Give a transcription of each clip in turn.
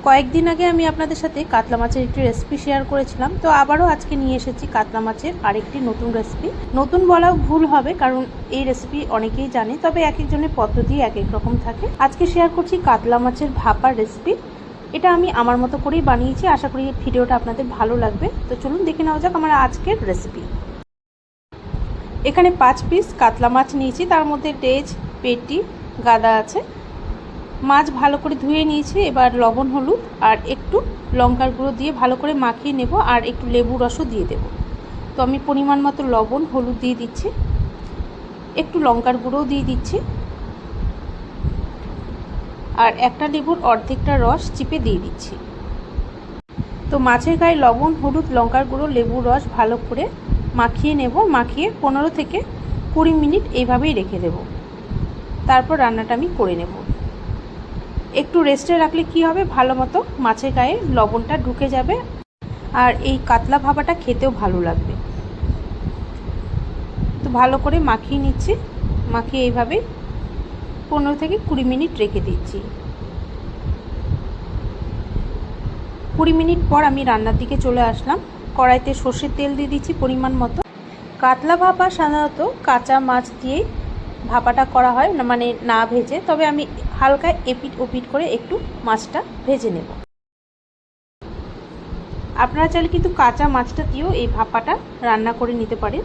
কয়েকদিন আগে আমি আপনাদের সাথে কাতলা মাছের একটি রেসিপি শেয়ার করেছিলাম, তো আবারও আজকে নিয়ে এসেছি কাতলা মাছের আরেকটি নতুন রেসিপি। নতুন বলাও ভুল হবে, কারণ এই রেসিপি অনেকেই জানে, তবে এক একজনের পদ্ধতি এক এক রকম থাকে। আজকে শেয়ার করছি কাতলা মাছের ভাপার রেসিপি। এটা আমি আমার মতো করেই বানিয়েছি, আশা করি ভিডিওটা আপনাদের ভালো লাগবে। তো চলুন দেখে নেওয়া যাক আমার আজকের রেসিপি। এখানে 5 পিস কাতলা মাছ নিয়েছি, তার মধ্যে লেজ, পেটি, গাদা আছে। মাছ ভালো করে ধুয়ে নিয়েছি। এবার লবণ, হলুদ আর একটু লঙ্কার গুঁড়ো দিয়ে ভালো করে মাখিয়ে নেব, আর একটু লেবু রসও দিয়ে দেব। তো আমি পরিমাণ মতো লবণ, হলুদ দিয়ে দিচ্ছি, একটু লঙ্কার গুঁড়োও দিয়ে দিচ্ছি, আর একটা লেবুর অর্ধেকটা রস চিপে দিয়ে দিচ্ছি। তো মাছের গায়ে লবণ, হলুদ, লঙ্কার গুঁড়ো, লেবু রস ভালো করে মাখিয়ে নেব। মাখিয়ে 15 থেকে 20 মিনিট এইভাবেই রেখে দেব। তারপর রান্নাটা আমি করে নেব। একটু রেস্টে রাখলে কি হবে, ভালো মতো মাছের গায়ে লবণটা ঢুকে যাবে, আর এই কাতলা ভাপাটা খেতেও ভালো লাগবে। তো ভালো করে মাখিয়ে নিচ্ছি। মাখিয়ে এইভাবে 15 থেকে 20 মিনিট রেখে দিচ্ছি। 20 মিনিট পর আমি রান্নার দিকে চলে আসলাম। কড়াইতে সর্ষের তেল দিয়ে দিচ্ছি পরিমাণ মতো। কাতলা ভাপা সাধারণত কাঁচা মাছ দিয়েই ভাপাটা করা হয় না, মানে না ভেজে, তবে আমি হালকা এপিট ওপিট করে একটু মাছটা ভেজে নেব। আপনারা চাইলে কিন্তু কাঁচা মাছটা দিয়েও এই ভাপাটা রান্না করে নিতে পারেন।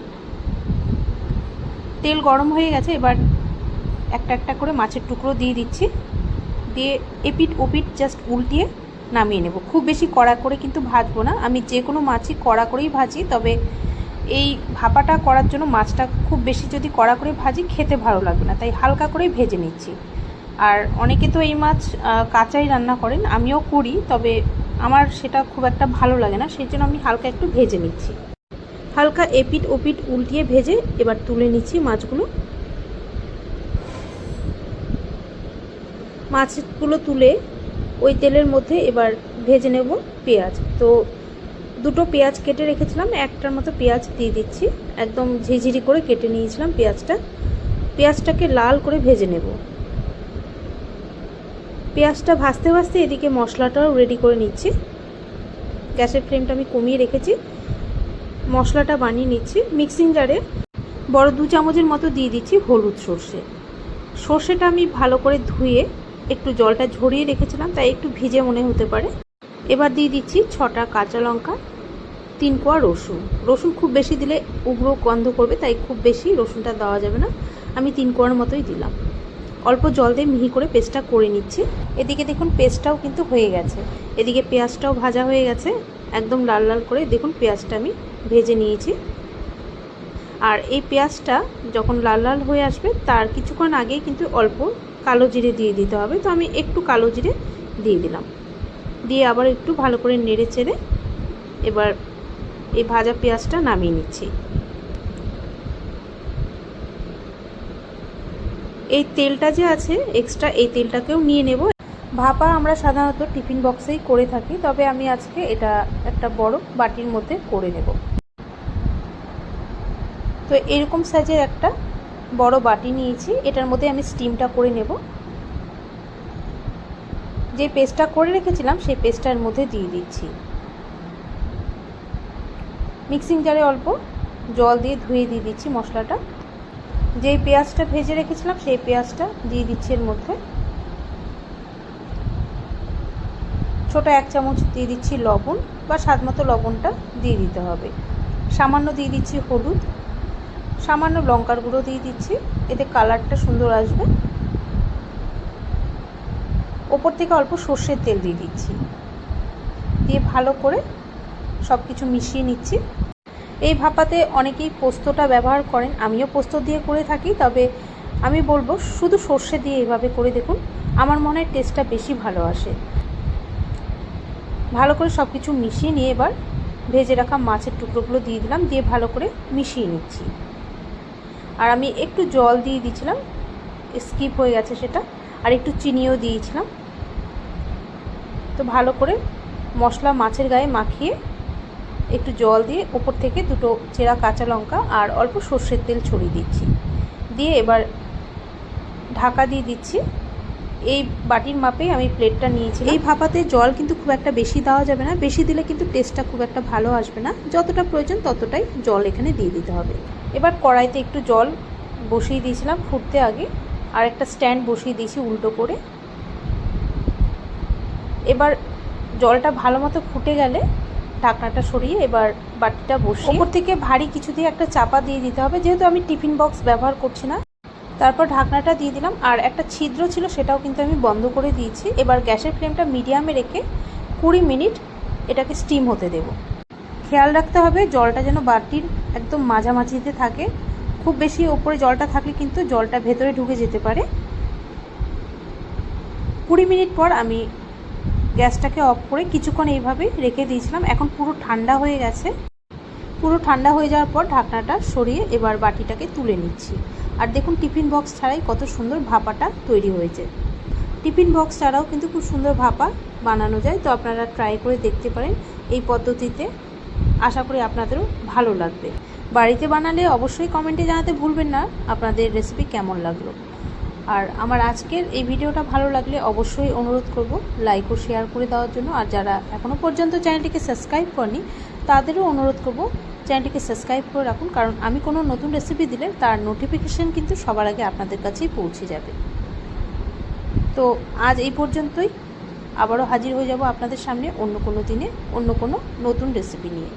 তেল গরম হয়ে গেছে, এবার একটা একটা করে মাছের টুকরো দিয়ে দিচ্ছি। দিয়ে এপিট ওপিট জাস্ট উল্টিয়ে নামিয়ে নেব। খুব বেশি কড়া করে কিন্তু ভাজবো না, আমি যে কোনো মাছই কড়া করেই ভাজি, তবে এই ভাপাটা করার জন্য মাছটা খুব বেশি যদি কড়া করে ভাজি খেতে ভালো লাগবে না, তাই হালকা করেই ভেজে নিচ্ছি। আর অনেকে তো এই মাছ কাঁচাই রান্না করেন, আমিও করি, তবে আমার সেটা খুব একটা ভালো লাগে না, সেই জন্য আমি হালকা একটু ভেজে নিচ্ছি। হালকা এপিট ওপিট উল্টিয়ে ভেজে এবার তুলে নিচ্ছি মাছগুলো। মাছগুলো তুলে ওই তেলের মধ্যে এবার ভেজে নেব পেঁয়াজ। তো দুটো পেঁয়াজ কেটে রেখেছিলাম, একটার মতো পেঁয়াজ দিয়ে দিচ্ছি। একদম ঝিঝিরি করে কেটে নিয়েছিলাম পেঁয়াজটা। পেঁয়াজটাকে লাল করে ভেজে নেব। পেঁয়াজটা ভাজতে ভাজতে এদিকে মশলাটাও রেডি করে নিচ্ছি। গ্যাসের ফ্লেমটা আমি কমিয়ে রেখেছি। মশলাটা বানিয়ে নিচ্ছি। মিক্সিং জারে বড় 2 চামচের মতো দিয়ে দিচ্ছি হলুদ সর্ষে। সর্ষেটা আমি ভালো করে ধুয়ে একটু জলটা ঝরিয়ে রেখেছিলাম, তাই একটু ভিজে মনে হতে পারে। এবার দিয়ে দিচ্ছি 6টা কাঁচা লঙ্কা, 3 কোয়া রসুন। রসুন খুব বেশি দিলে উগ্র গন্ধ করবে, তাই খুব বেশি রসুনটা দেওয়া যাবে না, আমি 3 কোয়ার মতোই দিলাম। অল্প জল দিয়ে মিহি করে পেস্টটা করে নিচ্ছি। এদিকে দেখুন পেস্টটাও কিন্তু হয়ে গেছে। এদিকে পেঁয়াজটাও ভাজা হয়ে গেছে, একদম লাল লাল করে দেখুন পেঁয়াজটা আমি ভেজে নিয়েছি। আর এই পেঁয়াজটা যখন লাল লাল হয়ে আসবে তার কিছুক্ষণ আগেই কিন্তু অল্প কালো জিরে দিয়ে দিতে হবে। তো আমি একটু কালো জিরে দিয়ে দিলাম। দিয়ে আবার একটু ভালো করে নেড়ে চেড়ে এবার এই ভাজা পেঁয়াজটা নামিয়ে নিচ্ছি। এই তেলটা যে আছে এক্সট্রা, এই তেলটাকেও নিয়ে নেব। ভাপা আমরা সাধারণত টিফিন বক্সেই করে থাকি, তবে আমি আজকে এটা একটা বড় বাটির মধ্যে করে নেব। তো এরকম সাইজের একটা বড় বাটি নিয়েছি, এটার মধ্যে আমি স্টিমটা করে নেব। যে পেস্টটা করে রেখেছিলাম সেই পেস্টটার মধ্যে দিয়ে দিচ্ছি। মিক্সিং জারে অল্প জল দিয়ে ধুয়ে দিয়ে দিচ্ছি মশলাটা। যেই পেঁয়াজটা ভেজে রেখেছিলাম সেই পেঁয়াজটা দিয়ে দিচ্ছি এর মধ্যে। ছোট 1 চামচ দিয়ে দিচ্ছি লবণ, বা স্বাদ মতো লবণটা দিয়ে দিতে হবে। সামান্য দিয়ে দিচ্ছি হলুদ, সামান্য লঙ্কার গুঁড়ো দিয়ে দিচ্ছি, এতে কালারটা সুন্দর আসবে। ওপর থেকে অল্প সর্ষের তেল দিয়ে দিচ্ছি। দিয়ে ভালো করে সব কিছু মিশিয়ে নিচ্ছি। এই ভাপাতে অনেকেই পোস্তটা ব্যবহার করেন, আমিও পোস্ত দিয়ে করে থাকি, তবে আমি বলবো শুধু সর্ষে দিয়ে এভাবে করে দেখুন, আমার মনে হয় টেস্টটা বেশি ভালো আসে। ভালো করে সব কিছু মিশিয়ে নিয়ে এবার ভেজে রাখা মাছের টুকরোগুলো দিয়ে দিলাম, দিয়ে ভালো করে মিশিয়ে নিচ্ছি। আর আমি একটু জল দিয়ে দিয়েছিলাম, স্কিপ হয়ে গেছে সেটা, আর একটু চিনিও দিয়েছিলাম। তো ভালো করে মশলা মাছের গায়ে মাখিয়ে একটু জল দিয়ে ওপর থেকে 2টো চেরা কাঁচা লঙ্কা আর অল্প সর্ষের তেল ছড়িয়ে দিচ্ছি। দিয়ে এবার ঢাকা দিয়ে দিচ্ছি এই বাটির মাপেই আমি প্লেটটা নিয়েছি। এই ভাপাতে জল কিন্তু খুব একটা বেশি দেওয়া যাবে না, বেশি দিলে কিন্তু টেস্টটা খুব একটা ভালো আসবে না। যতটা প্রয়োজন ততটাই জল এখানে দিয়ে দিতে হবে। এবার কড়াইতে একটু জল বসিয়ে দিয়েছিলাম ফুটতে আগে, আর একটা স্ট্যান্ড বসিয়ে দিয়েছি উল্টো করে। এবার জলটা ভালো মতো ফুটে গেলে ঢাকনাটা সরিয়ে এবার বাটিটা বসিয়ে ওপর থেকে ভারী কিছু দিয়ে একটা চাপা দিয়ে দিতে হবে, যেহেতু আমি টিফিন বক্স ব্যবহার করছি না। তারপর ঢাকনাটা দিয়ে দিলাম, আর একটা ছিদ্র ছিল সেটাও কিন্তু আমি বন্ধ করে দিয়েছি। এবার গ্যাসের ফ্লেমটা মিডিয়ামে রেখে 20 মিনিট এটাকে স্টিম হতে দেব। খেয়াল রাখতে হবে জলটা যেন বাটির একদম মাঝামাঝিতে থাকে, খুব বেশি ওপরে জলটা থাকলে কিন্তু জলটা ভেতরে ঢুকে যেতে পারে। 20 মিনিট পর আমি গ্যাসটাকে অফ করে কিছুক্ষণ এইভাবেই রেখে দিয়েছিলাম। এখন পুরো ঠান্ডা হয়ে গেছে। পুরো ঠান্ডা হয়ে যাওয়ার পর ঢাকনাটা সরিয়ে এবার বাটিটাকে তুলে নিচ্ছি। আর দেখুন টিফিন বক্স ছাড়াই কত সুন্দর ভাপাটা তৈরি হয়েছে। টিফিন বক্স ছাড়াও কিন্তু খুব সুন্দর ভাপা বানানো যায়, তো আপনারা ট্রাই করে দেখতে পারেন এই পদ্ধতিতে। আশা করি আপনাদেরও ভালো লাগবে। বাড়িতে বানালে অবশ্যই কমেন্টে জানাতে ভুলবেন না আপনাদের রেসিপি কেমন লাগলো। আর আমার আজকের এই ভিডিওটা ভালো লাগলে অবশ্যই অনুরোধ করব লাইক ও শেয়ার করে দেওয়ার জন্য। আর যারা এখনও পর্যন্ত চ্যানেলটিকে সাবস্ক্রাইব করেনি তাদেরও অনুরোধ করব চ্যানেলটিকে সাবস্ক্রাইব করে রাখুন, কারণ আমি কোনো নতুন রেসিপি দিলে তার নোটিফিকেশান কিন্তু সবার আগে আপনাদের কাছেই পৌঁছে যাবে। তো আজ এই পর্যন্তই, আবারও হাজির হয়ে যাব আপনাদের সামনে অন্য কোনো দিনে অন্য কোনো নতুন রেসিপি নিয়ে।